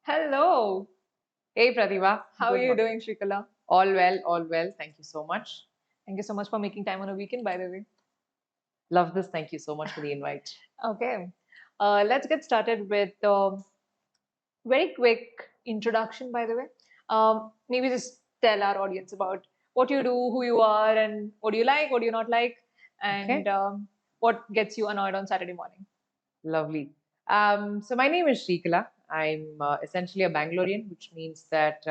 Hello. Hey Pratibha, How are good you morning. doing, Sreekala? All well, all well. Thank you so much. Thank you so much for making time on a weekend, by the way. Love this. Thank you so much for the invite. Okay. Let's get started with very quick introduction, by the way. Maybe just tell our audience about what you do, who you are, and what do you like, what do you not like, and Okay, what gets you annoyed on Saturday morning. lovely. So my name is Sreekala. I'm essentially a Bangalorean, which means that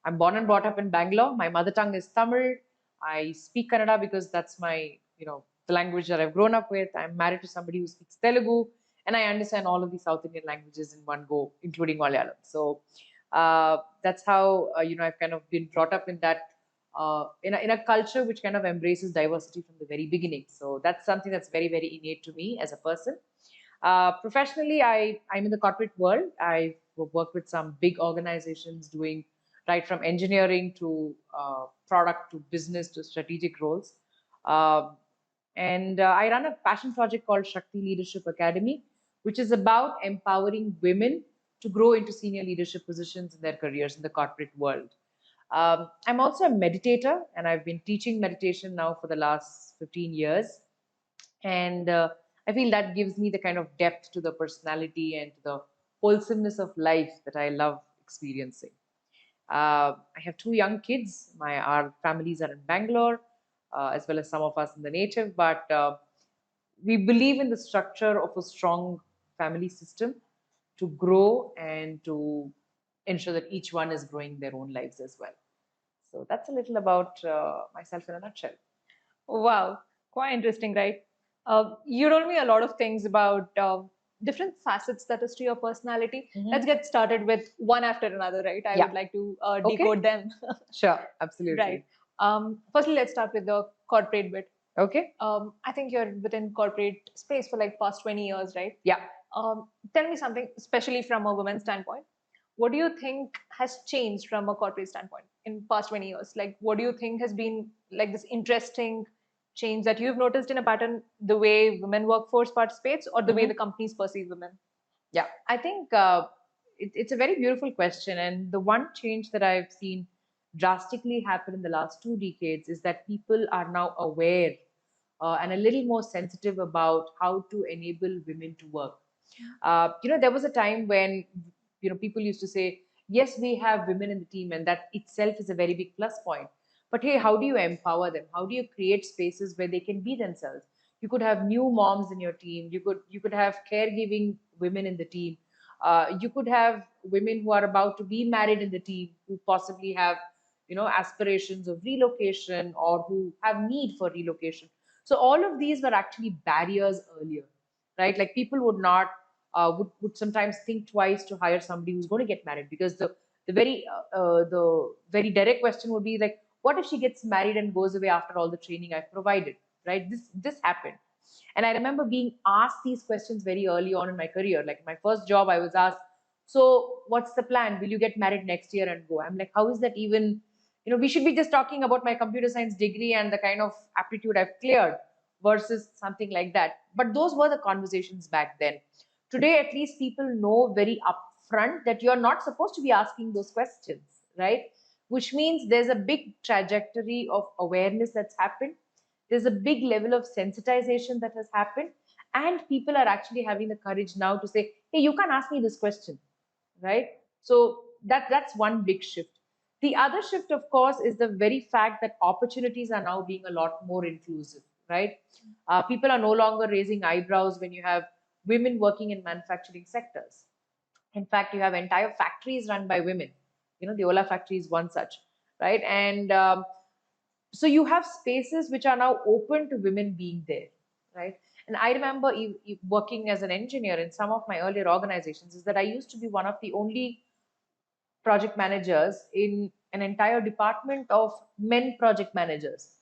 I'm born and brought up in Bangalore. My mother tongue is Tamil. I speak Kannada because that's my, the language that I've grown up with. I'm married to somebody who speaks Telugu, and I understand all of the South Indian languages in one go, including Malayalam. So that's how I've kind of been brought up in that in a culture which kind of embraces diversity from the very beginning. So that's something that's very very innate to me as a person. Professionally, I'm in the corporate world. I've worked with some big organizations doing right from engineering to product to business to strategic roles. Um, and I run a passion project called Shakti Leadership Academy, which is about empowering women to grow into senior leadership positions in their careers in the corporate world. I'm also a meditator, and I've been teaching meditation now for the last 15 years. And I feel that gives me the kind of depth to the personality and to the wholesomeness of life that I love experiencing. I have two young kids. Our families are in Bangalore, as well as some of us in the native. But we believe in the structure of a strong family system to grow and to ensure that each one is growing their own lives as well. So that's a little about myself in a nutshell. Wow, quite interesting, right? You told me a lot of things about different facets that is to your personality. Let's get started with one after another, right? I would Yeah. like to Okay. decode them. Sure. Absolutely. Right. Firstly, let's start with the corporate bit. Okay. I think you're within corporate space for like past 20 years, right? Yeah. Tell me something, especially from a woman's standpoint. What do you think has changed from a corporate standpoint in past 20 years? Like, what do you think has been like this interesting change that you've noticed in a pattern, the way women workforce participates or the way the companies perceive women? Yeah, I think it's a very beautiful question. And the one change that I've seen drastically happen in the last 2 decades is that people are now aware and a little more sensitive about how to enable women to work. There was a time when, people used to say, yes, we have women in the team, and that itself is a very big plus point. But hey, how do you empower them? How do you create spaces where they can be themselves? You could have new moms in your team. You could have caregiving women in the team. You could have women who are about to be married in the team who possibly have aspirations of relocation or who have need for relocation. So all of these were actually barriers earlier, right? Like people would not would sometimes think twice to hire somebody who's going to get married, because the very direct question would be like, what if she gets married and goes away after all the training I've provided, right? This happened. And I remember being asked these questions very early on in my career. Like my first job, I was asked, so what's the plan? Will you get married next year and go? I'm like, how is that even? We should be just talking about my computer science degree and the kind of aptitude I've cleared versus something like that. But those were the conversations back then. Today, at least people know very upfront that you're not supposed to be asking those questions, right? Which means there's a big trajectory of awareness that's happened. There's a big level of sensitization that has happened. And people are actually having the courage now to say, hey, you can't ask me this question, right? So that's one big shift. The other shift, of course, is the very fact that opportunities are now being a lot more inclusive, right? People are no longer raising eyebrows when you have women working in manufacturing sectors. In fact, you have entire factories run by women. The Ola factory is one such, right? And so you have spaces which are now open to women being there, right? And I remember working as an engineer in some of my earlier organizations, is that I used to be one of the only project managers in an entire department of men project managers.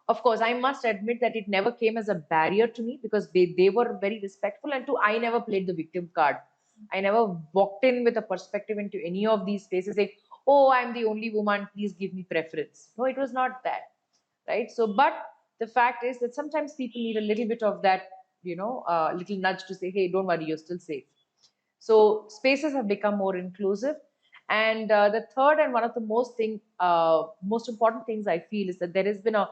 Of course, I must admit that it never came as a barrier to me, because they were very respectful, and I never played the victim card. I never walked in with a perspective into any of these spaces saying, oh, I'm the only woman, please give me preference. No, it was not that, right? So, but the fact is that sometimes people need a little bit of that, little nudge to say, hey, don't worry, you're still safe. So spaces have become more inclusive. And the third and one of the most important things I feel is that there has been a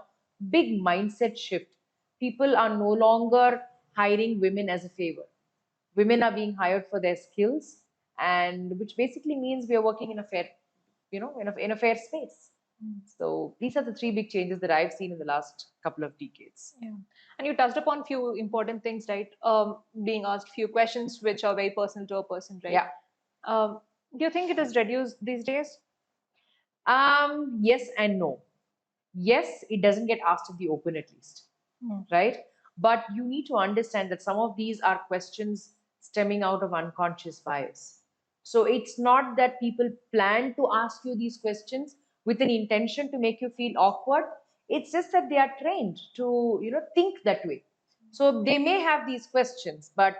big mindset shift. People are no longer hiring women as a favor. Women are being hired for their skills, and which basically means we are working in a fair, in a fair space. So these are the three big changes that I've seen in the last couple of decades. Yeah. And you touched upon few important things, right? Being asked few questions which are very personal to a person, right? Yeah. Do you think it is reduced these days? Yes and no. Yes, it doesn't get asked in the open at least, Hmm. right? But you need to understand that some of these are questions stemming out of unconscious bias. So it's not that people plan to ask you these questions with an intention to make you feel awkward. It's just that they are trained to, think that way. So they may have these questions, but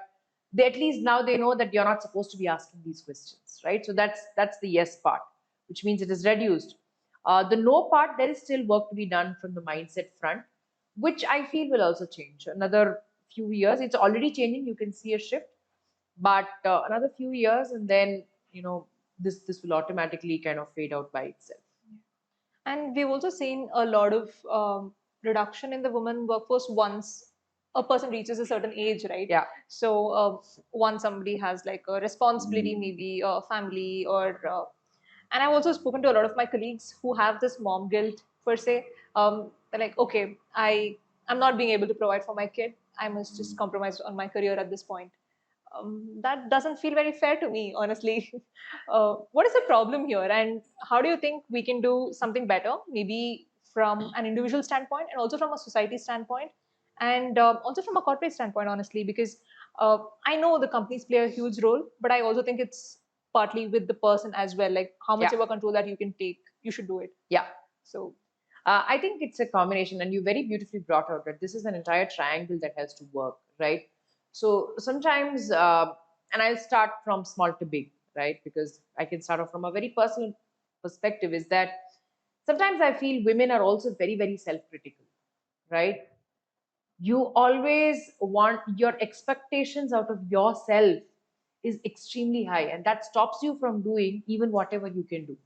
they, at least now they know that you're not supposed to be asking these questions, right? So that's the yes part, which means it is reduced. The no part, there is still work to be done from the mindset front, which I feel will also change. Another few years, it's already changing. You can see a shift, but another few years, and then this will automatically kind of fade out by itself. And we've also seen a lot of reduction in the women workforce once a person reaches a certain age, right? Yeah. So once somebody has like a responsibility, maybe a family, or and I've also spoken to a lot of my colleagues who have this mom guilt per se. They're like, okay, I'm not being able to provide for my kid. I must just compromise on my career at this point. That doesn't feel very fair to me, honestly. What is the problem here, and how do you think we can do something better, maybe from an individual standpoint and also from a society standpoint, and also from a corporate standpoint, honestly? Because I know the companies play a huge role, but I also think it's partly with the person as well, like how much Yeah. of a control that you can take, you should do it. Yeah. So I think it's a combination, and you very beautifully brought out that this is an entire triangle that has to work, right? So sometimes, and I'll start from small to big, right? Because I can start off from a very personal perspective, is that sometimes I feel women are also very, very self critical, right? You always want your expectations out of yourself is extremely high, and that stops you from doing even whatever you can do,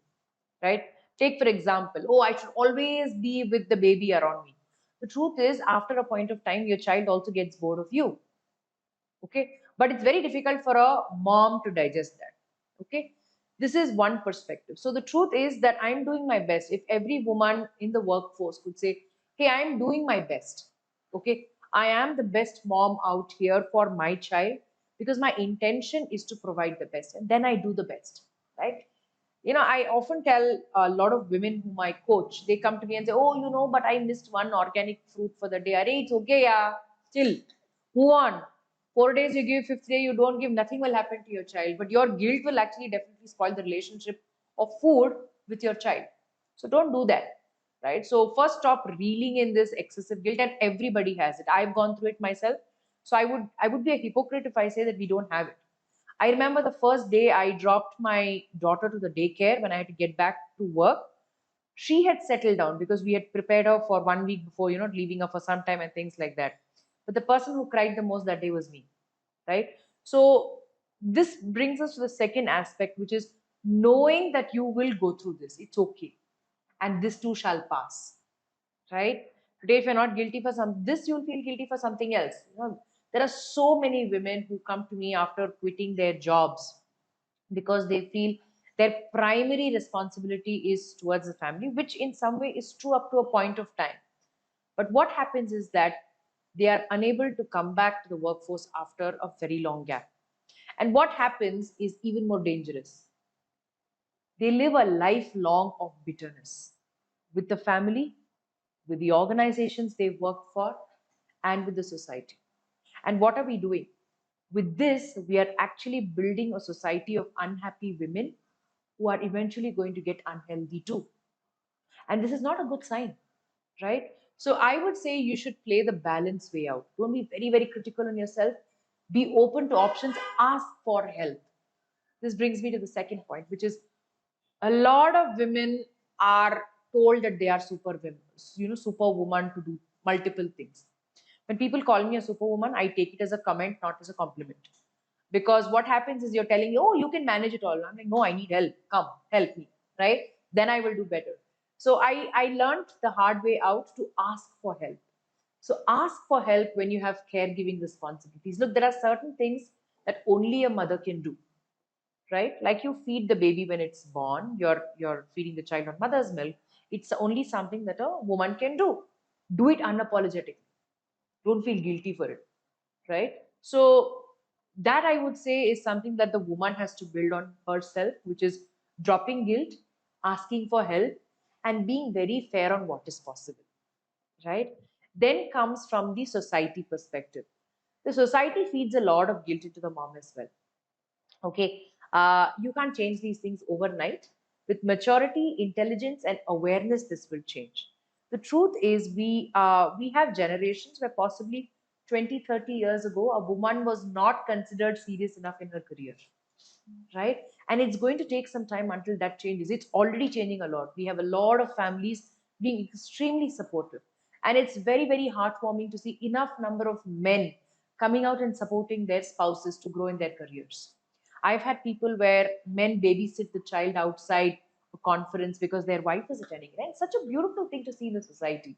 right? Take, for example, oh, I should always be with the baby around me. The truth is, after a point of time, your child also gets bored of you. Okay. But it's very difficult for a mom to digest that. Okay. This is one perspective. So the truth is that I'm doing my best. If every woman in the workforce could say, hey, I'm doing my best. Okay. I am the best mom out here for my child because my intention is to provide the best. And then I do the best. Right. I often tell a lot of women whom I coach, they come to me and say, oh, but I missed one organic fruit for the day. Arey, it's okay, yeah. Still, move on. 4 days you give, fifth day you don't give, nothing will happen to your child. But your guilt will actually definitely spoil the relationship of food with your child. So don't do that. Right. So first stop reeling in this excessive guilt, and everybody has it. I've gone through it myself. So I would be a hypocrite if I say that we don't have it. I remember the first day I dropped my daughter to the daycare when I had to get back to work. She had settled down because we had prepared her for 1 week before, leaving her for some time and things like that. But the person who cried the most that day was me, right? So this brings us to the second aspect, which is knowing that you will go through this. It's okay. And this too shall pass, right? Today, if you're not guilty for this, you'll feel guilty for something else. There are so many women who come to me after quitting their jobs because they feel their primary responsibility is towards the family, which in some way is true up to a point of time. But what happens is that they are unable to come back to the workforce after a very long gap. And what happens is even more dangerous. They live a lifelong of bitterness with the family, with the organizations they've worked for, and with the society. And what are we doing? With this, we are actually building a society of unhappy women who are eventually going to get unhealthy too. And this is not a good sign, right? So I would say you should play the balance way out. Don't be very, very critical on yourself. Be open to options, ask for help. This brings me to the second point, which is a lot of women are told that they are superwoman to do multiple things. When people call me a superwoman, I take it as a comment, not as a compliment. Because what happens is you're telling me, oh, you can manage it all. I'm like, no, I need help. Come, help me, right? Then I will do better. So I learned the hard way out to ask for help. So ask for help when you have caregiving responsibilities. Look, there are certain things that only a mother can do, right? Like you feed the baby when it's born, you're feeding the child on mother's milk. It's only something that a woman can do. Do it unapologetically. Don't feel guilty for it, right? So that I would say is something that the woman has to build on herself, which is dropping guilt, asking for help, and being very fair on what is possible, right? Then comes from the society perspective. The society feeds a lot of guilt into the mom as well. Okay, you can't change these things overnight. With maturity, intelligence, and awareness, this will change. The truth is, we have generations where possibly 20, 30 years ago, a woman was not considered serious enough in her career, right? And it's going to take some time until that changes. It's already changing a lot. We have a lot of families being extremely supportive, and it's very, very heartwarming to see enough number of men coming out and supporting their spouses to grow in their careers. I've had people where men babysit the child outside a conference because their wife is attending it. And it's such a beautiful thing to see in the society,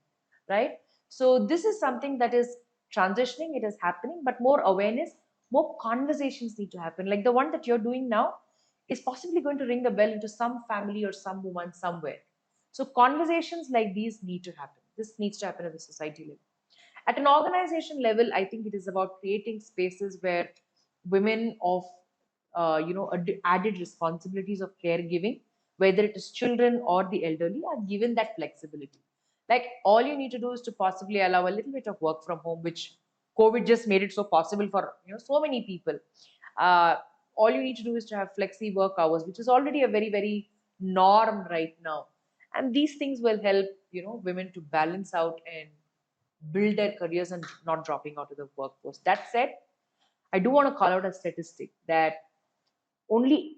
right? So this is something that is transitioning, it is happening, but more awareness, more conversations need to happen. Like the one that you're doing now is possibly going to ring a bell into some family or some woman somewhere. So conversations like these need to happen. This needs to happen at the society level. At an organization level, I think it is about creating spaces where women of added responsibilities of caregiving, whether it is children or the elderly, are given that flexibility. Like all you need to do is to possibly allow a little bit of work from home, which COVID just made it so possible for so many people. Uh, all you need to do is to have flexi work hours, which is already a very, very norm right now. And these things will help women to balance out and build their careers and not dropping out of the workforce. That said, I do want to call out a statistic that only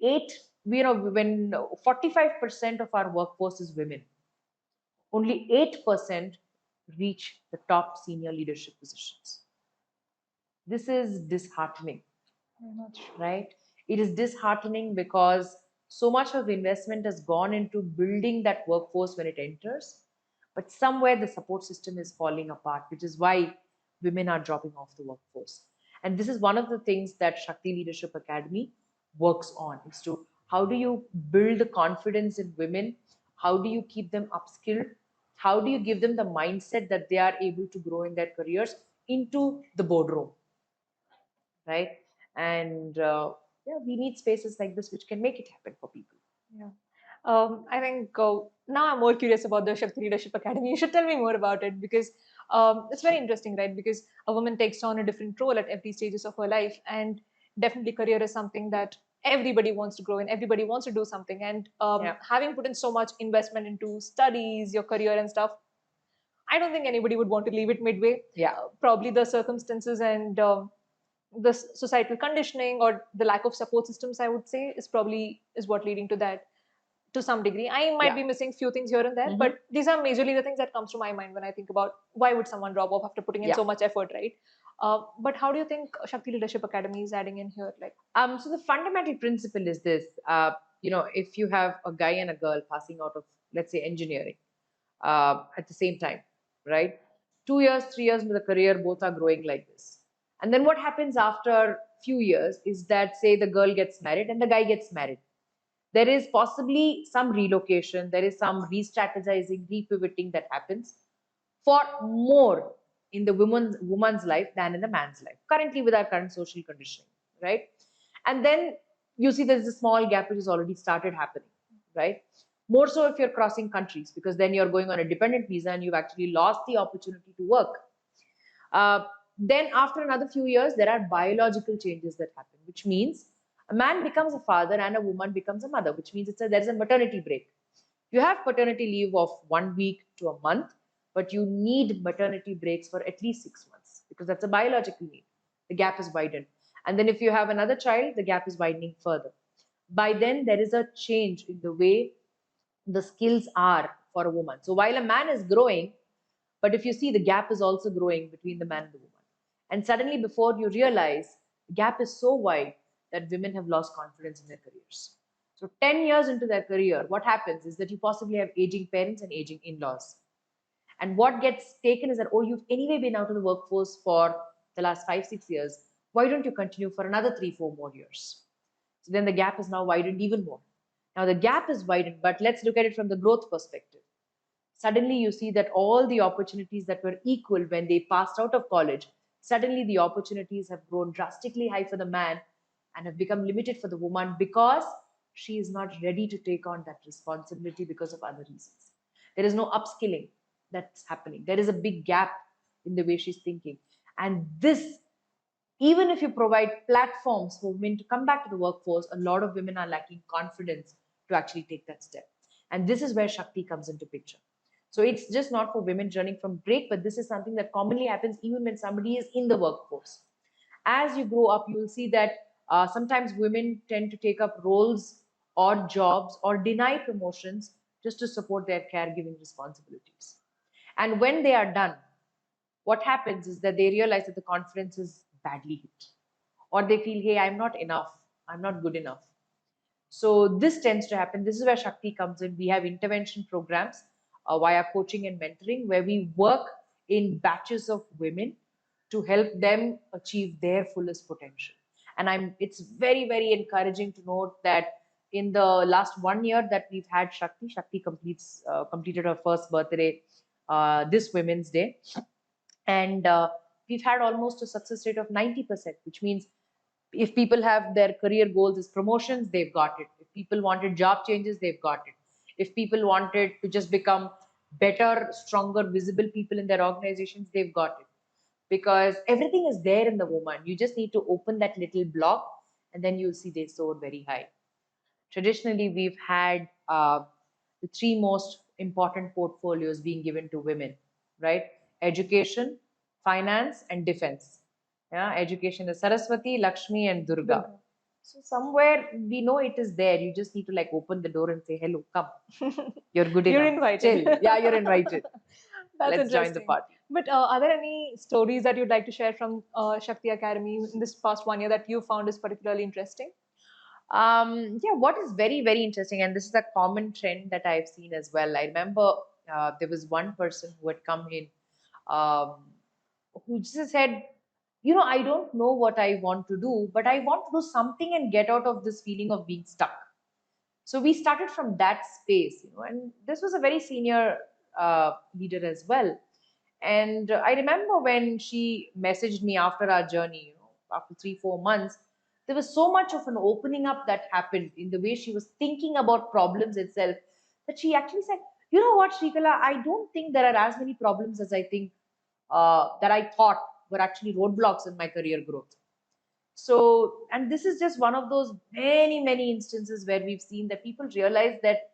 when 45% of our workforce is women, only 8% reach the top senior leadership positions. This is disheartening, Very much. right? It is disheartening because so much of investment has gone into building that workforce when it enters, but somewhere the support system is falling apart, which is why women are dropping off the workforce. And this is one of the things that Shakti Leadership Academy works on, is to how do you build the confidence in women? How do you keep them upskilled? How do you give them the mindset that they are able to grow in their careers into the boardroom, right? And yeah, we need spaces like this which can make it happen for people. Yeah. I think now I'm more curious about the Shakti Leadership Academy. You should tell me more about it because it's very interesting, right? Because a woman takes on a different role at every stages of her life, and definitely career is something that everybody wants to grow in. Everybody wants to do something, and Yeah. having put in so much investment into studies, your career, and stuff, I don't think anybody would want to leave it midway. Yeah. Probably the circumstances and the societal conditioning or the lack of support systems, I would say, is what leading to that to some degree. I might be missing few things here and there, but these are majorly the things that comes to my mind when I think about why would someone drop off after putting in so much effort, right? But how do you think Shakti Leadership Academy is adding in here? Like, So the fundamental principle is this: if you have a guy and a girl passing out of, let's say, engineering at the same time, right? 2 years, 3 years into the career, both are growing like this. And then what happens after few years is that, say, the girl gets married and the guy gets married. There is possibly some relocation, there is some re-strategizing, repivoting that happens for more in the woman's life than in the man's life, currently with our current social conditioning, right? And then you see there's a small gap which has already started happening, right? More so if you're crossing countries, because then you're going on a dependent visa and you've actually lost the opportunity to work. Then after another few years, there are biological changes that happen, which means a man becomes a father and a woman becomes a mother, which means there's a maternity break. You have paternity leave of 1 week to a month, but you need maternity breaks for at least 6 months because that's a biological need. The gap is widened. And then if you have another child, the gap is widening further. By then, there is a change in the way the skills are for a woman. So while a man is growing, but if you see, the gap is also growing between the man and the woman. And suddenly, before you realize, the gap is so wide that women have lost confidence in their careers. So 10 years into their career, what happens is that you possibly have aging parents and aging in-laws. And what gets taken is that, oh, you've anyway been out of the workforce for the last 5, 6 years. Why don't you continue for another 3, 4 more years? So then the gap is now widened even more. Now the gap is widened, but let's look at it from the growth perspective. Suddenly you see that all the opportunities that were equal when they passed out of college, suddenly the opportunities have grown drastically high for the man and have become limited for the woman because she is not ready to take on that responsibility because of other reasons. There is no upskilling that's happening. There is a big gap in the way she's thinking. And this, even if you provide platforms for women to come back to the workforce, a lot of women are lacking confidence to actually take that step. And this is where Shakti comes into picture. So it's just not for women journeying from break, but this is something that commonly happens even when somebody is in the workforce. As you grow up, you will see that sometimes women tend to take up roles or jobs or deny promotions just to support their caregiving responsibilities. And when they are done, what happens is that they realize that the confidence is badly hit, or they feel, hey, I'm not enough, I'm not good enough. So this tends to happen. This is where Shakti comes in. We have intervention programs via coaching and mentoring, where we work in batches of women to help them achieve their fullest potential. And it's very, very encouraging to note that in the last 1 year that we've had Shakti completed her first birthday this Women's Day. And we've had almost a success rate of 90%, which means if people have their career goals as promotions, they've got it. If people wanted job changes, they've got it. If people wanted to just become better, stronger, visible people in their organizations, they've got it. Because everything is there in the woman. You just need to open that little block and then you'll see they soar very high. Traditionally, we've had the 3 most important portfolios being given to women, right? Education, finance, and defense. Yeah, education is Saraswati, Lakshmi, and Durga. So somewhere we know it is there. You just need to like open the door and say, hello, come. You're good You're enough. invited. Chill. Yeah, you're invited. That's Let's join the interesting. party. But are there any stories that you'd like to share from Shakti Academy in this past 1 year that you found is particularly interesting? Yeah, what is very, very interesting, and this is a common trend that I've seen as well. I remember there was one person who had come in um, who just said, I don't know what I want to do, but I want to do something and get out of this feeling of being stuck. So we started from that space, and this was a very senior leader as well. And I remember when she messaged me after our journey, after 3, 4 months, there was so much of an opening up that happened in the way she was thinking about problems itself that she actually said, you know what, Sreekala, I don't think there are as many problems as I think that I thought were actually roadblocks in my career growth. So, and this is just one of those many, many instances where we've seen that people realize that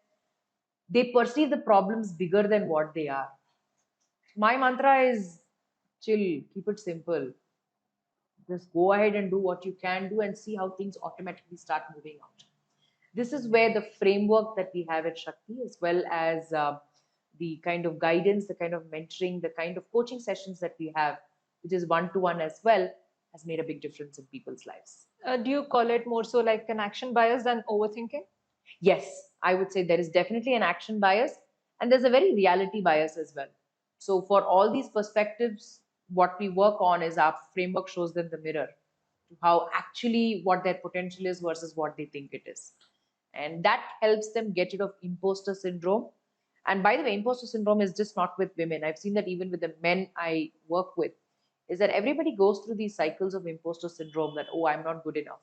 they perceive the problems bigger than what they are. My mantra is chill, keep it simple. Just go ahead and do what you can do and see how things automatically start moving out. This is where the framework that we have at Shakti, as well as the kind of guidance, the kind of mentoring, the kind of coaching sessions that we have, which is one-to-one as well, has made a big difference in people's lives. Do you call it more so like an action bias than overthinking? Yes, I would say there is definitely an action bias and there's a very reality bias as well. So for all these perspectives, what we work on is our framework shows them the mirror to how actually what their potential is versus what they think it is. And that helps them get rid of imposter syndrome. And by the way, imposter syndrome is just not with women. I've seen that even with the men I work with, is that everybody goes through these cycles of imposter syndrome that, oh, I'm not good enough.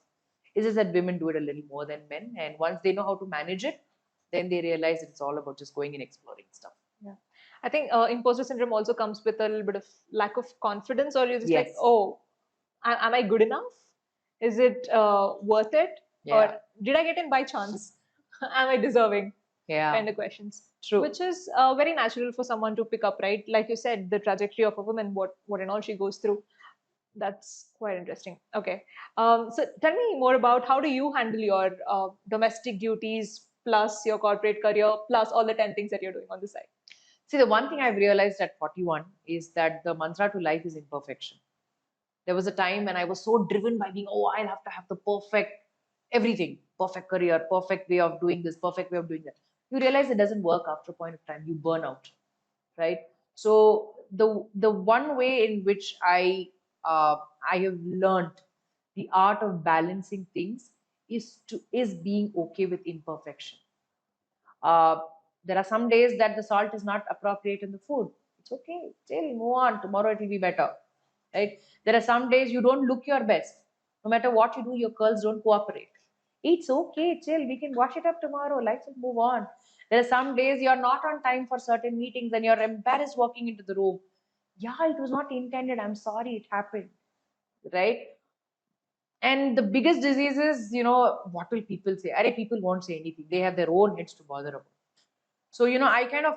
It's just that women do it a little more than men. And once they know how to manage it, then they realize it's all about just going and exploring stuff. Yeah. I think imposter syndrome also comes with a little bit of lack of confidence, or you're just like, Yes. oh, am I good enough? Is it worth it? Yeah. Or did I get in by chance? Am I deserving? Yeah. Kind of questions. True. Which is very natural for someone to pick up, right? Like you said, the trajectory of a woman, what and all she goes through. That's quite interesting. Okay. So tell me more about how do you handle your domestic duties plus your corporate career plus all the 10 things that you're doing on the side? See, the one thing I've realized at 41 is that the mantra to life is imperfection. There was a time when I was so driven by being, oh, I'll have to have the perfect everything, perfect career, perfect way of doing this, perfect way of doing that. You realize it doesn't work after a point of time. You burn out, right? So the one way in which I have learned the art of balancing things is being okay with imperfection. Uh, there are some days that the salt is not appropriate in the food. It's okay. Chill, move on. Tomorrow it will be better, right? There are some days you don't look your best. No matter what you do, your curls don't cooperate. It's okay. Chill. We can wash it up tomorrow. Life will move on. There are some days you're not on time for certain meetings and you're embarrassed walking into the room. Yeah, it was not intended. I'm sorry. It happened, right? And the biggest disease is, what will people say? Arey, people won't say anything. They have their own heads to bother about. So, I kind of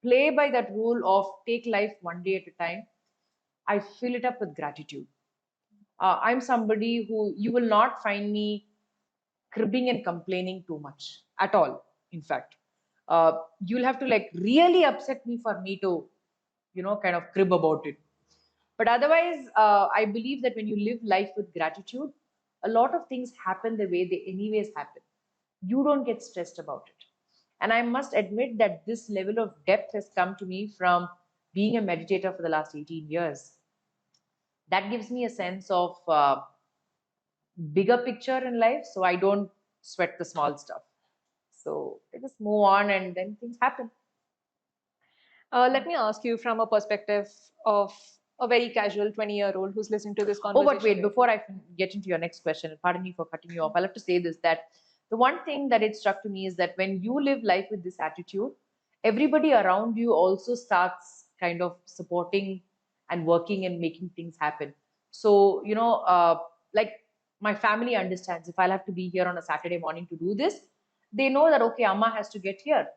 play by that rule of take life one day at a time. I fill it up with gratitude. I'm somebody who you will not find me cribbing and complaining too much at all. In fact, you'll have to like really upset me for me to, kind of crib about it. But otherwise, I believe that when you live life with gratitude, a lot of things happen the way they anyways happen. You don't get stressed about it. And I must admit that this level of depth has come to me from being a meditator for the last 18 years. That gives me a sense of bigger picture in life, so I don't sweat the small stuff. So I just move on and then things happen. Let me ask you from a perspective of a very casual 20-year-old who's listening to this Oh, conversation. but wait, before I get into your next question, and pardon me for cutting you off, I'll have to say this, that the one thing that it struck to me is that when you live life with this attitude, everybody around you also starts kind of supporting and working and making things happen. So, like my family understands if I'll have to be here on a Saturday morning to do this, they know that, okay, Amma has to get here,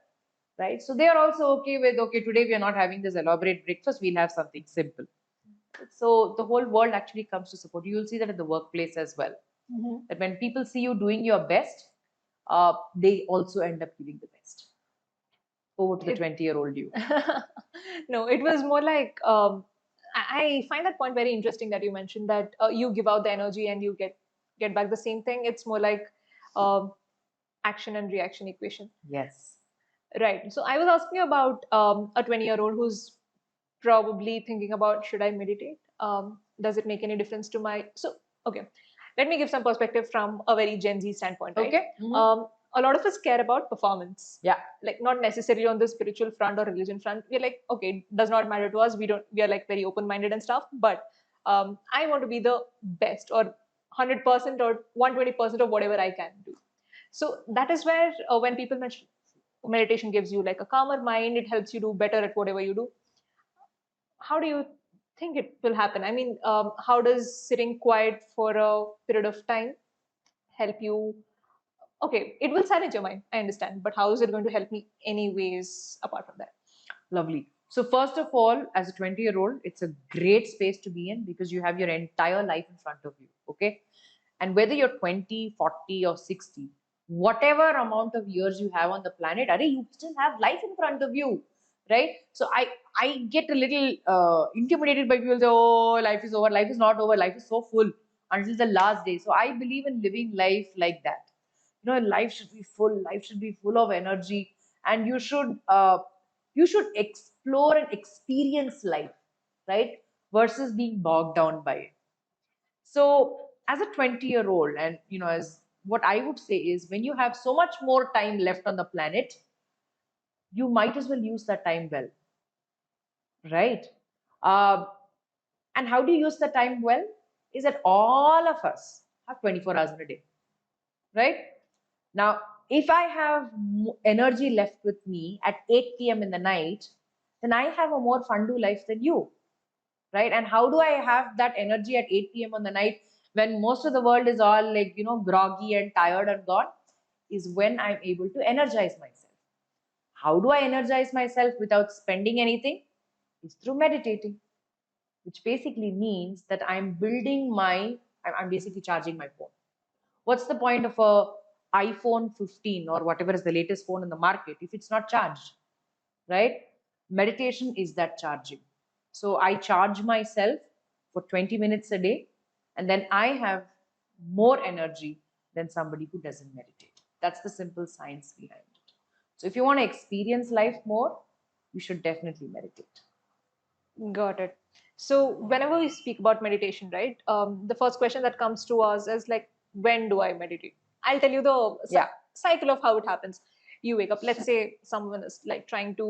right? So they are also okay with, okay, today we are not having this elaborate breakfast, we'll have something simple. So the whole world actually comes to support you. You'll see that at the workplace as well. Mm-hmm. That when people see you doing your best, they also end up giving the best. Over to the 20-year-old you. No, it was more like I find that point very interesting that you mentioned that you give out the energy and you get back the same thing. It's more like um, action and reaction equation. Yes. Right. So I was asking you about a 20-year-old who's probably thinking about, should I meditate? Does it make any difference to my... So, okay, let me give some perspective from a very Gen Z standpoint, right? Okay. Mm-hmm. A lot of us care about performance. Yeah. Like not necessarily on the spiritual front or religion front. We're like, okay, it does not matter to us. We are like very open-minded and stuff. But I want to be the best or 100% or 120% of whatever I can do. So that is where when people mention meditation gives you like a calmer mind, it helps you do better at whatever you do. How do you think it will happen? I mean, how does sitting quiet for a period of time help you? Okay, it will silence your mind, I understand, but how is it going to help me anyways apart from that? Lovely. So first of all, as a 20-year-old, it's a great space to be in because you have your entire life in front of you. Okay. And whether you're 20, 40, or 60, whatever amount of years you have on the planet, you still have life in front of you. Right? So I get a little intimidated by people say, oh, life is over. Life is not over. Life is so full until the last day. So I believe in living life like that. Life should be full. Life should be full of energy, and you should explore and experience life, right? Versus being bogged down by it. So as a 20-year-old, and as what I would say is, when you have so much more time left on the planet, you might as well use that time well, right? uh, and how do you use the time well is that all of us have 24 hours in a day, right? Now, if I have energy left with me at 8 p.m. in the night, then I have a more fun do life than you, right? And how do I have that energy at 8 p.m. on the night when most of the world is all like, groggy and tired and gone? Is when I'm able to energize myself. How do I energize myself without spending anything? It's through meditating, which basically means that I'm basically charging my phone. What's the point of a iPhone 15 or whatever is the latest phone in the market if it's not charged, right? Meditation is that charging. So I charge myself for 20 minutes a day, and then I have more energy than somebody who doesn't meditate. That's the simple science behind it. So if you want to experience life more, you should definitely meditate. Got it. So whenever we speak about meditation, right, the first question that comes to us is like, when do I meditate? I'll tell you the Yeah. cycle of how it happens. You wake up. Let's say someone is like trying to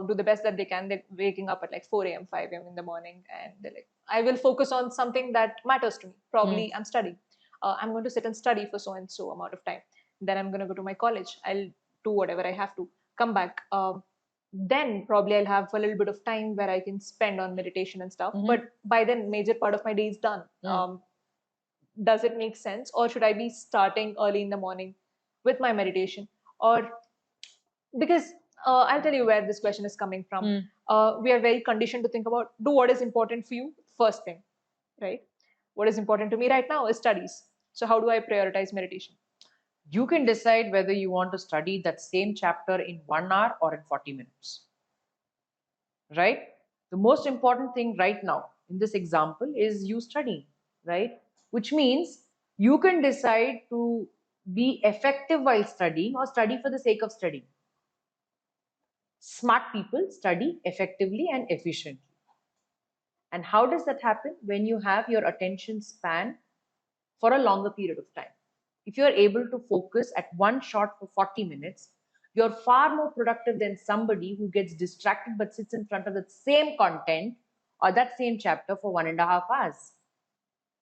do the best that they can. They're waking up at like 4 a.m., 5 a.m. in the morning, and they're like, I will focus on something that matters to me. Probably I'm studying. I'm going to sit and study for so and so amount of time. Then I'm going to go to my college. I'll do whatever I have to. Come back. Then probably I'll have a little bit of time where I can spend on meditation and stuff. But by then, major part of my day is done. Does it make sense, or should I be starting early in the morning with my meditation? Or because I'll tell you where this question is coming from. We are very conditioned to think about do what is important for you first thing, right? What is important to me right now is studies. So how do I prioritize meditation? You can decide whether you want to study that same chapter in 1 hour or in 40 minutes. Right? The most important thing right now in this example is you studying, right? Which means you can decide to be effective while studying or study for the sake of studying. Smart people study effectively and efficiently. And how does that happen? When you have your attention span for a longer period of time. If you are able to focus at one shot for 40 minutes, you're far more productive than somebody who gets distracted but sits in front of the same content or that same chapter for 1.5 hours,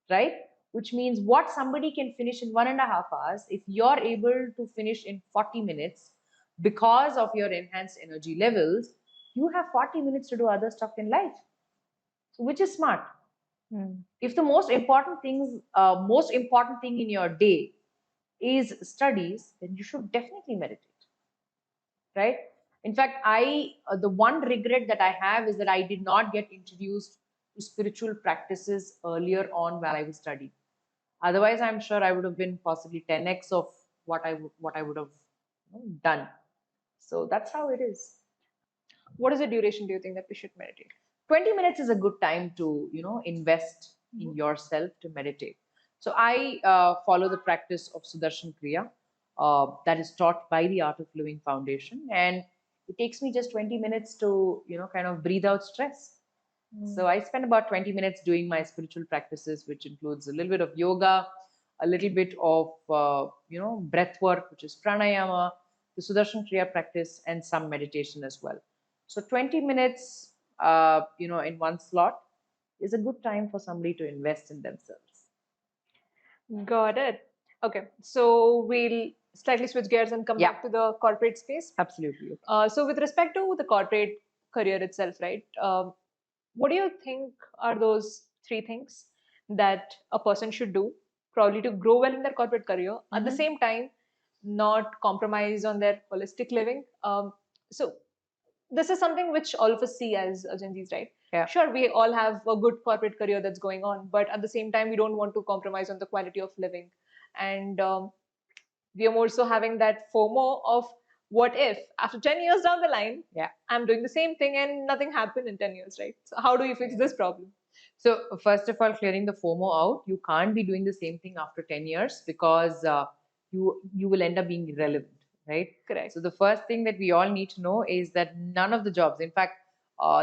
right? Which means what somebody can finish in 1.5 hours, if you're able to finish in 40 minutes because of your enhanced energy levels, you have 40 minutes to do other stuff in life. So, which is smart. If the most important thing in your day is studies, then you should definitely meditate, right? In fact, the one regret that I have is that I did not get introduced to spiritual practices earlier on while I was studying. Otherwise, I'm sure I would have been possibly 10x of what I would have done. So that's how it is. What is the duration do you think that we should meditate? 20 minutes is a good time to invest in yourself to meditate. So I follow the practice of Sudarshan Kriya that is taught by the Art of Living Foundation, and it takes me just 20 minutes to kind of breathe out stress. So I spend about 20 minutes doing my spiritual practices, which includes a little bit of yoga, a little bit of breath work, which is pranayama, the Sudarshan Kriya practice, and some meditation as well. So 20 minutes, in one slot is a good time for somebody to invest in themselves. Got it. Okay, so we'll slightly switch gears and come back to the corporate space. Absolutely. So with respect to the corporate career itself, right? What do you think are those 3 things that a person should do probably to grow well in their corporate career, at the same time not compromise on their holistic living? So this is something which all of us see as Gen Zs, right? Yeah. Sure, we all have a good corporate career that's going on, but at the same time, we don't want to compromise on the quality of living. And we are also having that FOMO of what if after 10 years down the line, I'm doing the same thing and nothing happened in 10 years, right? So how do you fix this problem? So first of all, clearing the FOMO out, you can't be doing the same thing after 10 years because you will end up being irrelevant, right? Correct. So the first thing that we all need to know is that none of the jobs, in fact,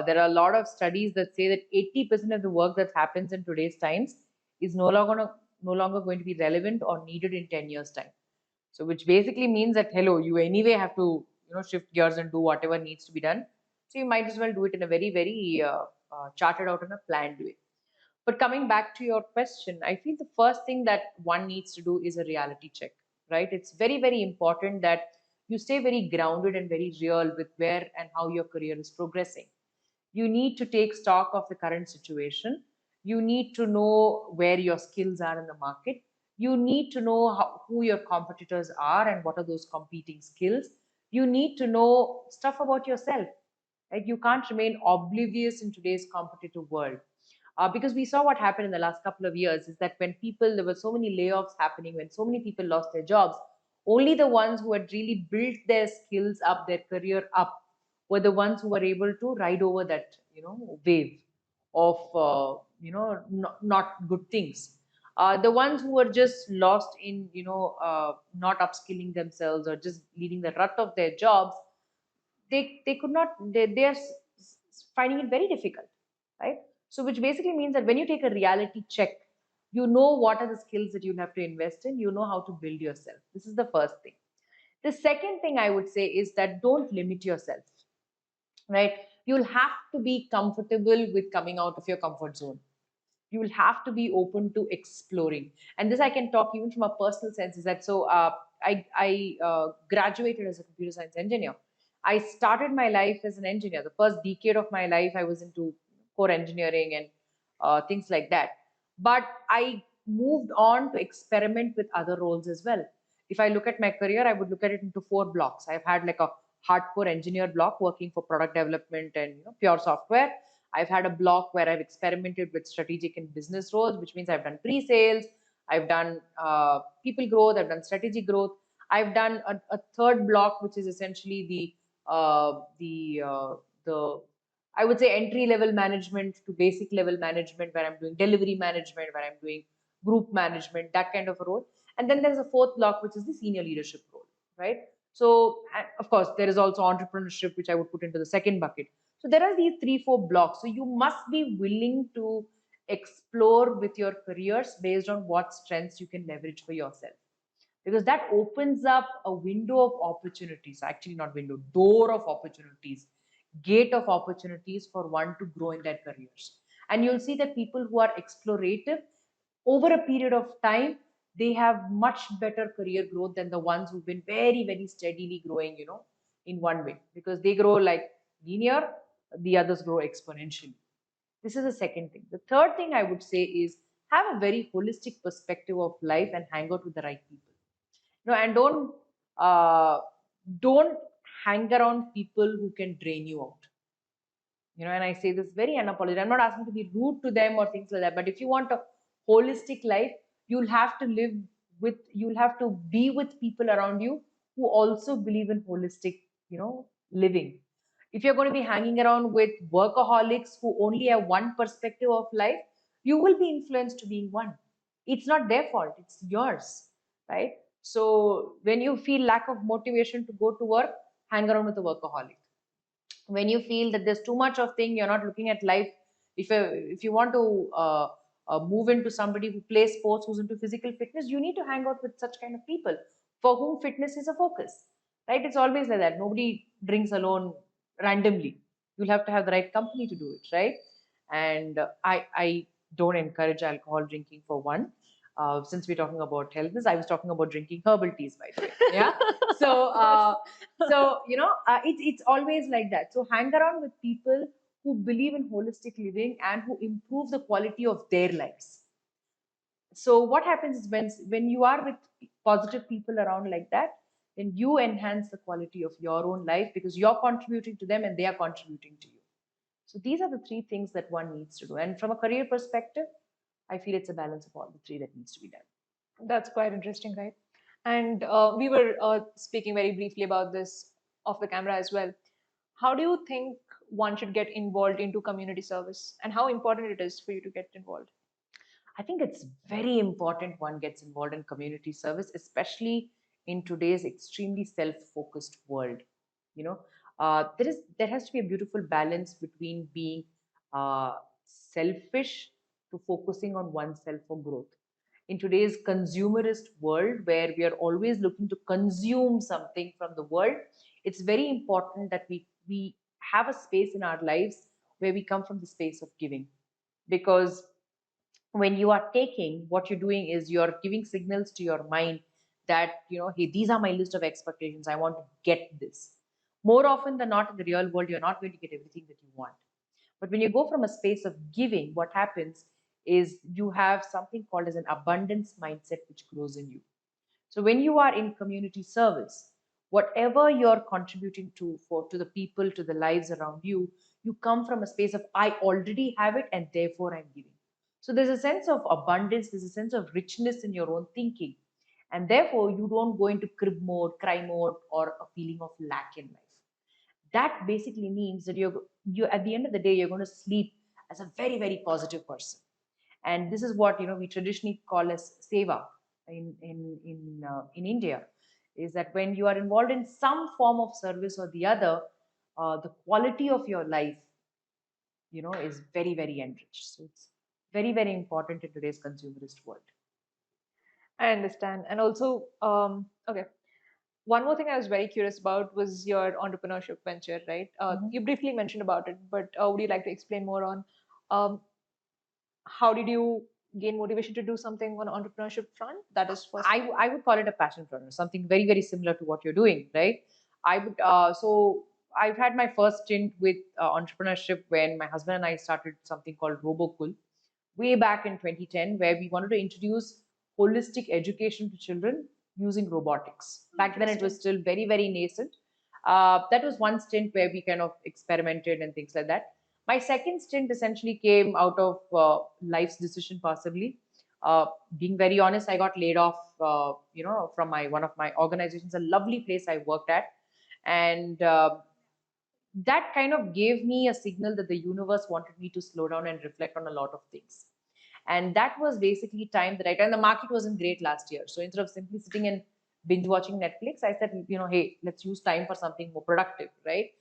there are a lot of studies that say that 80% of the work that happens in today's times is no longer going to be relevant or needed in 10 years' time. So which basically means that, hello, you anyway have to shift gears and do whatever needs to be done. So you might as well do it in a very, very charted out in a planned way. But coming back to your question, I feel the first thing that one needs to do is a reality check, right? It's very, very important that you stay very grounded and very real with where and how your career is progressing. You need to take stock of the current situation. You need to know where your skills are in the market. You need to know who your competitors are and what are those competing skills. You need to know stuff about yourself. Right? You can't remain oblivious in today's competitive world. Because we saw what happened in the last couple of years is that when there were so many layoffs happening, when so many people lost their jobs, only the ones who had really built their skills up, their career up, were the ones who were able to ride over that wave of not good things. The ones who are just lost in, not upskilling themselves or just leading the rut of their jobs, they could not, they are finding it very difficult, right? So which basically means that when you take a reality check, you know what are the skills that you have to invest in, you know how to build yourself. This is the first thing. The second thing I would say is that don't limit yourself, right? You'll have to be comfortable with coming out of your comfort zone. You will have to be open to exploring. And this I can talk even from a personal sense, is that I graduated as a computer science engineer. I started my life as an engineer. The first decade of my life I was into core engineering and things like that. But I moved on to experiment with other roles as well. If I look at my career, I would look at it into four blocks. I've had like a hardcore engineer block working for product development and pure software. I've had a block where I've experimented with strategic and business roles, which means I've done pre-sales, I've done people growth, I've done strategic growth. I've done a third block, which is essentially the I would say entry level management to basic level management, where I'm doing delivery management, where I'm doing group management, that kind of a role. And then there's a fourth block, which is the senior leadership role, right? So, and of course, there is also entrepreneurship, which I would put into the second bucket. So there are these three, four blocks. So you must be willing to explore with your careers based on what strengths you can leverage for yourself. Because that opens up a window of opportunities, actually not window, door of opportunities, gate of opportunities for one to grow in their careers. And you'll see that people who are explorative, over a period of time, they have much better career growth than the ones who've been very, very steadily growing, in one way, because they grow like linear, the others grow exponentially. This is the second thing. The third thing I would say is have a very holistic perspective of life and hang out with the right people. And uh, don't hang around people who can drain you out. And I say this very unapologetic. I'm not asking to be rude to them or things like that. But if you want a holistic life, you'll have to be with people around you who also believe in holistic, living. If you're going to be hanging around with workaholics who only have one perspective of life, you will be influenced to being one. It's not their fault, it's yours, right? So when you feel lack of motivation to go to work, hang around with a workaholic. When you feel that there's too much of thing, you're not looking at life. If you want to move into somebody who plays sports, who's into physical fitness, you need to hang out with such kind of people for whom fitness is a focus, right? It's always like that. Nobody drinks alone randomly. You'll have to have the right company to do it, right? And I don't encourage alcohol drinking, for one. Since we're talking about healthness, I was talking about drinking herbal teas, by the way. Yeah. So, it's always like that. So hang around with people who believe in holistic living and who improve the quality of their lives. So what happens is when you are with positive people around like that, then you enhance the quality of your own life because you're contributing to them and they are contributing to you. So these are the three things that one needs to do. And from a career perspective, I feel it's a balance of all the three that needs to be done. That's quite interesting, right? And we were speaking very briefly about this off the camera as well. How do you think one should get involved into community service, and how important it is for you to get involved? I think it's very important one gets involved in community service, especially in today's extremely self-focused world. You know, there has to be a beautiful balance between being selfish to focusing on oneself for growth. In today's consumerist world, where we are always looking to consume something from the world, it's very important that we have a space in our lives where we come from the space of giving, because when you are taking, what you're doing is you're giving signals to your mind that, hey, these are my list of expectations, I want to get this. More often than not, in the real world, you're not going to get everything that you want. But when you go from a space of giving, what happens is you have something called as an abundance mindset which grows in you. So when you are in community service, whatever you're contributing to the people, to the lives around you, you come from a space of I already have it and therefore I'm giving. So there's a sense of abundance, there's a sense of richness in your own thinking, and therefore you don't go into crib mode, cry mode, or a feeling of lack in life. That basically means that you at the end of the day, you're going to sleep as a very, very positive person. And this is what we traditionally call as seva in India, is that when you are involved in some form of service or the other, the quality of your life is very, very enriched. So it's very, very important in today's consumerist world. I understand. And also, okay, one more thing I was very curious about was your entrepreneurship venture, right? You briefly mentioned about it, but would you like to explain more on um, how did you gain motivation to do something on entrepreneurship front? That is first. I would call it a passion project, something very, very similar to what you're doing, right? I would so I've had my first stint with entrepreneurship when my husband and I started something called RoboCool way back in 2010, where we wanted to introduce holistic education to children using robotics. Back then, it was still very, very nascent. That was one stint where we kind of experimented and things like that. My second stint essentially came out of life's decision, possibly. Being very honest, I got laid off, from one of my organizations, a lovely place I worked at, and that kind of gave me a signal that the universe wanted me to slow down and reflect on a lot of things. And that was basically time that and the market wasn't great last year. So instead of simply sitting and binge watching Netflix, I said, hey, let's use time for something more productive, right?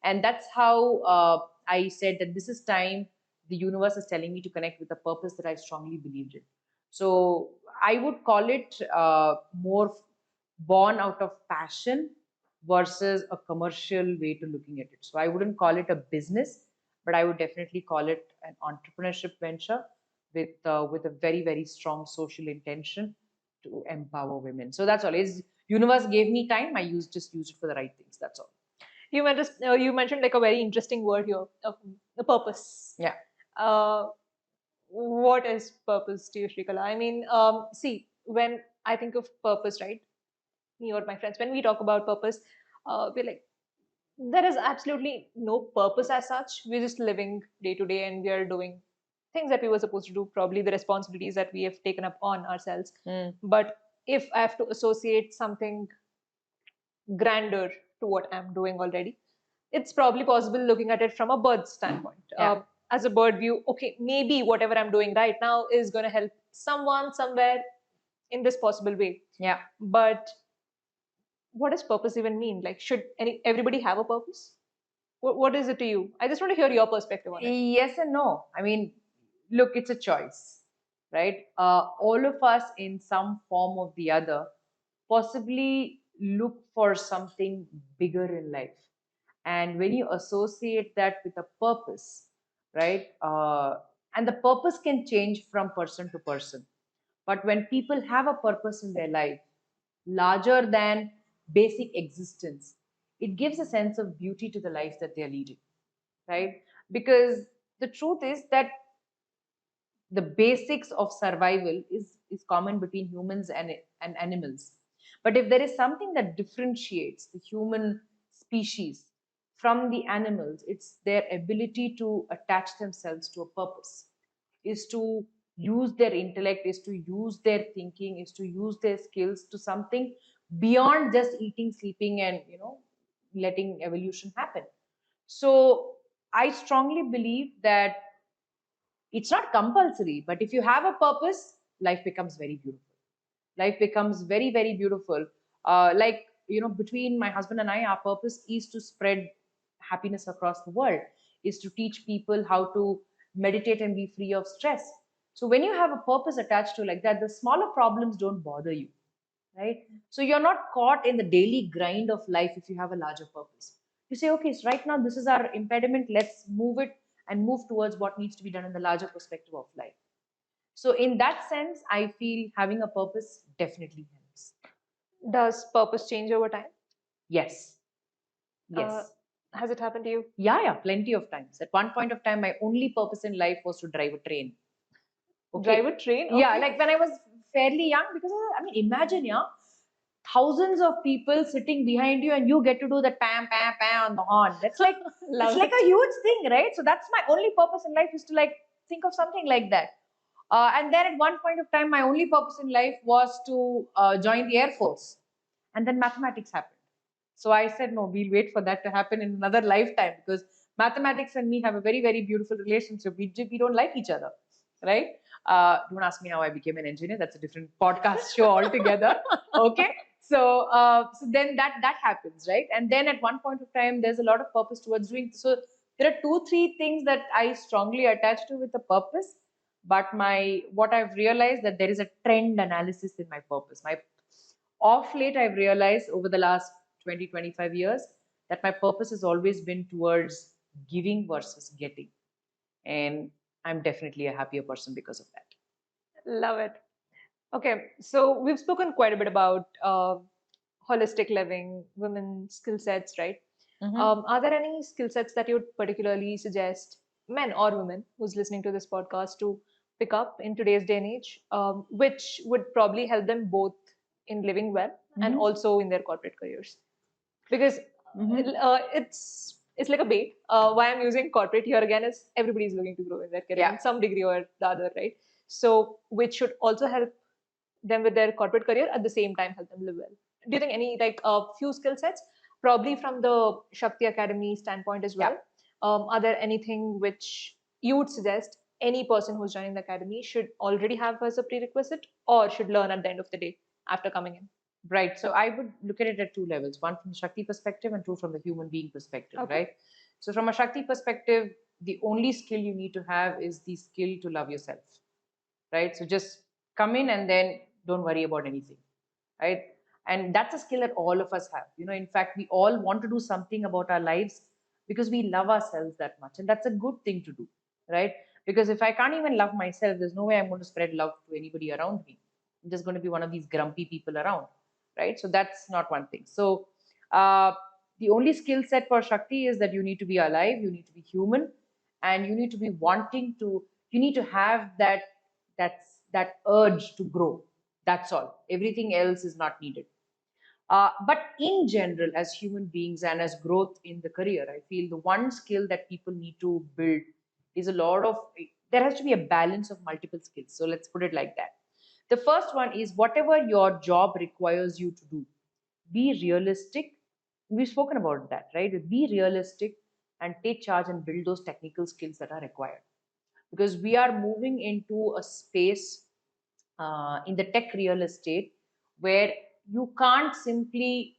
And that's how I said that this is time the universe is telling me to connect with a purpose that I strongly believed in. So I would call it more born out of passion versus a commercial way to looking at it. So I wouldn't call it a business, but I would definitely call it an entrepreneurship venture with a very, very strong social intention to empower women. So that's all. Is universe gave me time. I just used it for the right things. That's all. You mentioned like a very interesting word here, the purpose. Yeah. What is purpose to you, Sreekala? I mean, see, when I think of purpose, right? Me or my friends, when we talk about purpose, we're like, there is absolutely no purpose as such. We're just living day to day and we are doing things that we were supposed to do, probably the responsibilities that we have taken up on ourselves. But if I have to associate something grander to what I'm doing already, it's probably possible looking at it from a bird standpoint. Yeah. As a bird view, okay, maybe whatever I'm doing right now is going to help someone somewhere in this possible way. Yeah. But what does purpose even mean? Like, should everybody have a purpose? What is it to you? I just want to hear your perspective on it. Yes and no. I mean, look, it's a choice, right? All of us, in some form or the other, possibly look for something bigger in life. And when you associate that with a purpose, right? And the purpose can change from person to person. But when people have a purpose in their life, larger than basic existence, it gives a sense of beauty to the life that they're leading, right? Because the truth is that the basics of survival is common between humans and animals. But if there is something that differentiates the human species from the animals, it's their ability to attach themselves to a purpose, is to use their intellect, is to use their thinking, is to use their skills to something beyond just eating, sleeping, and letting evolution happen. So I strongly believe that it's not compulsory, but if you have a purpose, life becomes very beautiful. Life becomes very, very beautiful. Between my husband and I, our purpose is to spread happiness across the world, is to teach people how to meditate and be free of stress. So when you have a purpose attached to like that, the smaller problems don't bother you, right? So you're not caught in the daily grind of life if you have a larger purpose. You say, okay, so right now this is our impediment, let's move it and move towards what needs to be done in the larger perspective of life. So in that sense, I feel having a purpose definitely helps. Does purpose change over time? Yes. Yes. Has it happened to you? Yeah, plenty of times. At one point of time, my only purpose in life was to drive a train. Okay. Drive a train? Okay. Yeah, like when I was fairly young, because I mean, imagine, thousands of people sitting behind you and you get to do the pam, pam, pam on the horn. That's like, it's like a huge thing, right? So that's my only purpose in life, is to like think of something like that. And then at one point of time, my only purpose in life was to join the Air Force. And then mathematics happened. So I said, no, we'll wait for that to happen in another lifetime, because mathematics and me have a very, very beautiful relationship. We don't like each other, right? Don't ask me how I became an engineer. That's a different podcast show altogether. Okay. So then that happens, right? And then at one point of time, there's a lot of purpose towards doing. So there are 2-3 things that I strongly attach to with the purpose. But what I've realized that there is a trend analysis in my purpose. My Off late, I've realized over the last 20-25 years that my purpose has always been towards giving versus getting, and I'm definitely a happier person because of that. Love it. Okay, so we've spoken quite a bit about holistic living, women's skill sets, right? Are there any skill sets that you'd particularly suggest men or women who's listening to this podcast to pick up in today's day and age, which would probably help them both in living well and also in their corporate careers? Because it's like a bait. Why I'm using corporate here again is everybody's looking to grow in their career in some degree or the other, right? So which should also help them with their corporate career at the same time help them live well. Do you think any like a few skill sets, probably from the Shakti Academy standpoint as well? Are there anything which you would suggest any person who's joining the academy should already have as a prerequisite or should learn at the end of the day after coming in? Right. So I would look at it at 2 levels: one from the Shakti perspective and two from the human being perspective, right? So from a Shakti perspective, the only skill you need to have is the skill to love yourself, right? So just come in and then don't worry about anything, right? And that's a skill that all of us have. In fact, we all want to do something about our lives because we love ourselves that much. And that's a good thing to do, right? Because if I can't even love myself, there's no way I'm going to spread love to anybody around me. I'm just going to be one of these grumpy people around, right? So that's not one thing. So the only skill set for Shakti is that you need to be alive, you need to be human, and you need to be you need to have that urge to grow. That's all. Everything else is not needed. But in general, as human beings and as growth in the career, I feel the one skill that people need to build is there has to be a balance of multiple skills. So let's put it like that. The first one is whatever your job requires you to do, be realistic. We've spoken about that, right? Be realistic and take charge and build those technical skills that are required. Because we are moving into a space in the tech real estate where you can't simply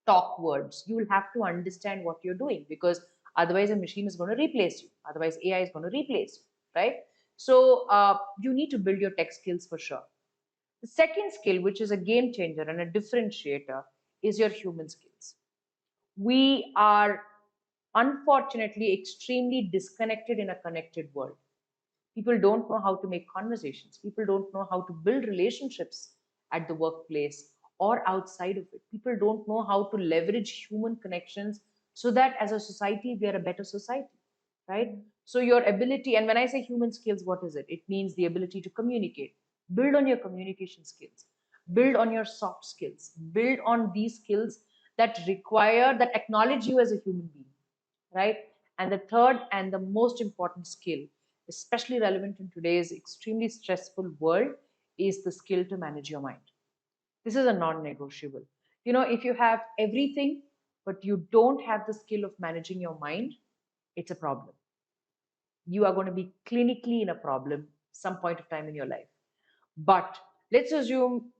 talk words. You will have to understand what you're doing, because otherwise a machine is going to replace you. Otherwise AI is going to replace you, right? So you need to build your tech skills for sure. The second skill, which is a game changer and a differentiator, is your human skills. We are unfortunately extremely disconnected in a connected world. People don't know how to make conversations. People don't know how to build relationships at the workplace or outside of it. People don't know how to leverage human connections so that as a society, we are a better society, right? So your ability, and when I say human skills, what is it? It means the ability to communicate. Build on your communication skills. Build on your soft skills. Build on these skills that acknowledge you as a human being, right? And the third and the most important skill, especially relevant in today's extremely stressful world, is the skill to manage your mind. This is a non-negotiable. If you have everything, but you don't have the skill of managing your mind, it's a problem. You are going to be clinically in a problem some point of time in your life. But let's assume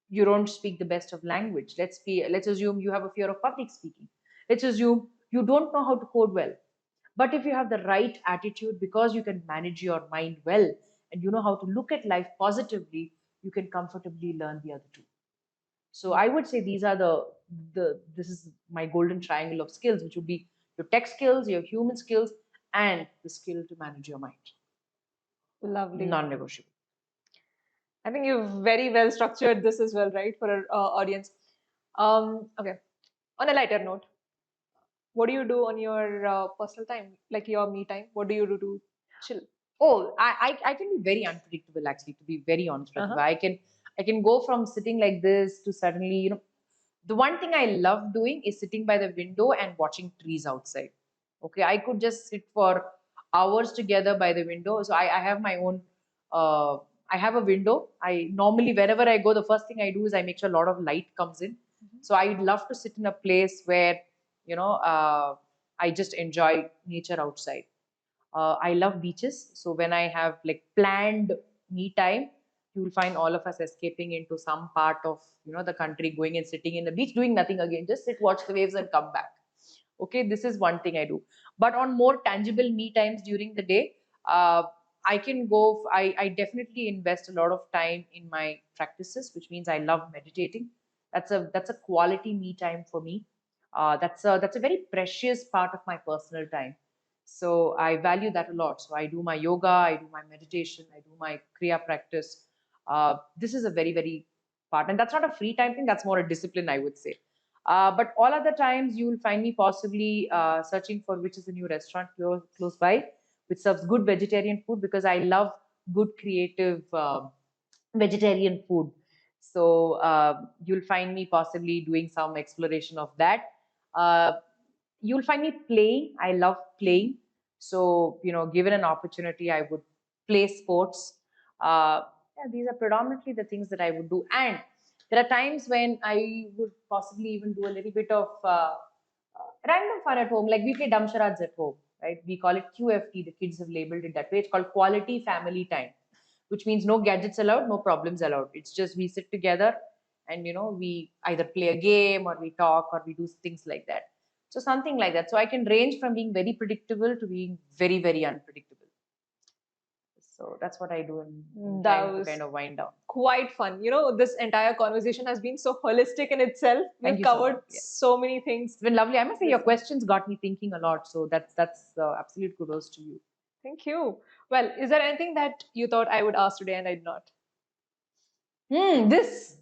you don't speak the best of language. Let's assume you have a fear of public speaking. Let's assume you don't know how to code well. But if you have the right attitude, because you can manage your mind well and you know how to look at life positively, you can comfortably learn the other two. So I would say these are this is my golden triangle of skills, which would be your tech skills, your human skills, and the skill to manage your mind. Lovely. Non-negotiable. I think you've very well structured this as well, right, for our audience. Okay. On a lighter note, what do you do on your personal time, like your me time? What do you do to chill? Oh, I can be very unpredictable, actually, to be very honest with you. I can go from sitting like this to suddenly, the one thing I love doing is sitting by the window and watching trees outside. Okay, I could just sit for hours together by the window. So I have my own, I have a window. I normally, wherever I go, the first thing I do is I make sure a lot of light comes in. So I'd love to sit in a place where, I just enjoy nature outside. I love beaches. So when I have like planned me time, you will find all of us escaping into some part of the country, going and sitting in the beach, doing nothing again, just sit, watch the waves, and come back. Okay, this is one thing I do. But on more tangible me times during the day, uh, I can go. I definitely invest a lot of time in my practices, which means I love meditating. That's a quality me time for me. That's a very precious part of my personal time. So I value that a lot. So I do my yoga, I do my meditation, I do my kriya practice. This is a very very part, and that's not a free time thing. That's more a discipline, I would say. But all other times, you will find me possibly searching for which is a new restaurant close by, which serves good vegetarian food, because I love good creative vegetarian food. So you'll find me possibly doing some exploration of that. Uh, you'll find me playing. I love playing. So, given an opportunity, I would play sports. Yeah, these are predominantly the things that I would do. And there are times when I would possibly even do a little bit of random fun at home. Like we play Damsharads at home, right? We call it QFT. The kids have labeled it that way. It's called quality family time, which means no gadgets allowed, no problems allowed. It's just we sit together and we either play a game or we talk or we do things like that. So something like that. So I can range from being very predictable to being very, very unpredictable. So that's what I do in That time to was kind of wind down. quite fun. This entire conversation has been so holistic in itself. Thank We've you so covered much. Yeah. so many things. It's been lovely. I must say your questions got me thinking a lot. So that's absolute kudos to you. Thank you. Well, is there anything that you thought I would ask today and I did not? This,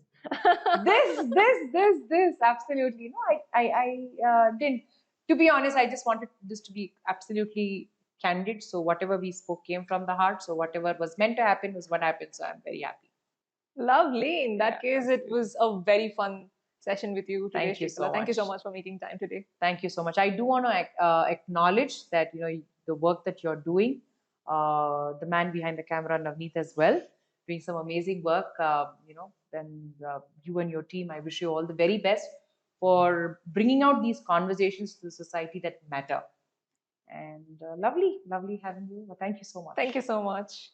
absolutely. No, I didn't. To be honest, I just wanted this to be absolutely candid. So whatever we spoke came from the heart. So whatever was meant to happen was what happened. So I'm very happy. Lovely. In that Yeah, case, it was a very fun session with you today, Thank you so Sreekala. Thank you so much. much for making time today. Thank you so much. I do want to acknowledge that the work that you're doing, the man behind the camera, Navneet, as well, doing some amazing work. Then you and your team, I wish you all the very best for bringing out these conversations to the society that matter. And lovely, lovely having you. Well, thank you so much. Thank you so much.